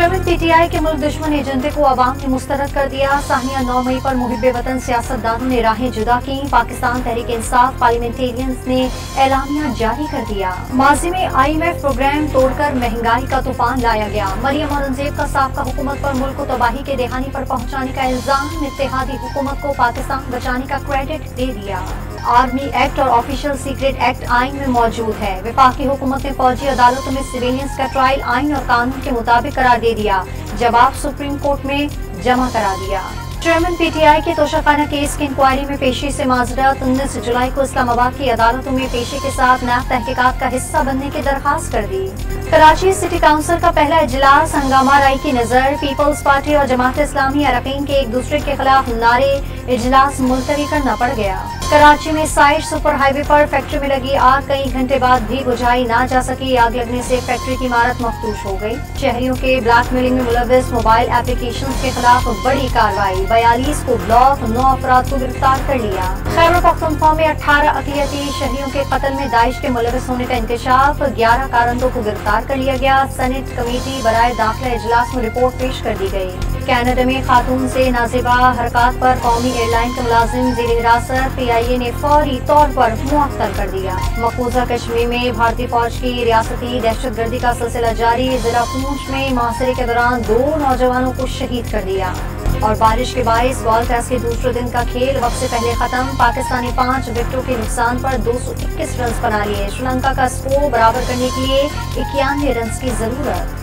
Chairman PTI के मुल्क दुश्मन एजेंडे को अवाम ने मुस्तरद कर दिया। सानिया 9 मई पर मुहिब्बे वतन सियासतदानों ने राहें जुदा की। पाकिस्तान तहरीक इंसाफ पार्लियामेंटेरियंस ने एलामिया जारी कर दिया। माजी में IMF प्रोग्राम तोड़कर महंगाई का तूफान लाया गया। मरियम औरंगजेब का साबका हुकूमत पर मुल्क को तबाही के देहानी पर पहुंचाने का इल्जाम। इत्तेहादी हुकूमत को पाकिस्तान बचाने का क्रेडिट दे दिया। आर्मी एक्ट और ऑफिशियल सीक्रेट एक्ट आइन में मौजूद है। वफाकी हुकूमत ने फौजी अदालतों में सिविलियंस का ट्रायल आइन और कानून के मुताबिक करार दे दिया। जवाब सुप्रीम कोर्ट में जमा करा दिया। चेयरमैन पीटीआई के तोशाखाना केस की इंक्वायरी में पेशी से माजरत। 19 जुलाई को इस्लामाबाद की अदालतों में पेशी के साथ नैब तहकीकात का हिस्सा बनने की दरखास्त कर दी। कराची सिटी काउंसिल का पहला इजलास हंगामा राई की नजर। पीपल्स पार्टी और जमात इस्लामी अरकान के एक दूसरे के खिलाफ नारे। इजलास मुलतवी करना पड़ गया। कराची में साइड सुपर हाईवे पर फैक्ट्री में लगी आग कई घंटे बाद भी बुझाई ना जा सकी। आग लगने से फैक्ट्री की इमारत मखदूश हो गई। शहरियों के ब्लैकमेलिंग में मुलविस मोबाइल एप्लीकेशन के खिलाफ बड़ी कार्रवाई। 42 को ब्लॉक, 9 अफराद को गिरफ्तार कर लिया। खैबर पख्तूनख्वा में 18 अक़लियती शहरियों के कत्ल में दाइश के मुलविस होने का इंकशाफ। 11 कारंदों को गिरफ्तार कर लिया गया। सेनेट कमेटी बराए दाखिला इजलास में रिपोर्ट पेश कर दी गई। कनाडा में खातून से नाजिबा हरकत पर कौमी एयरलाइन के मुलाजिम जेर हिरासत। PIA ने फौरी तौर पर मुअत्तल कर दिया। मकबूजा कश्मीर में भारतीय फौज की रियासती दहशतगर्दी का सिलसिला जारी। जिला पूंछ में मुहासरे के दौरान 2 नौजवानों को शहीद कर दिया। और बारिश के बायस बॉल टेस्ट के दूसरे दिन का खेल वक्त से पहले खत्म। पाकिस्तान ने 5 विकेटों के नुकसान पर 221 रन बना लिए। श्रीलंका का स्कोर बराबर करने के लिए 91 रन की जरूरत।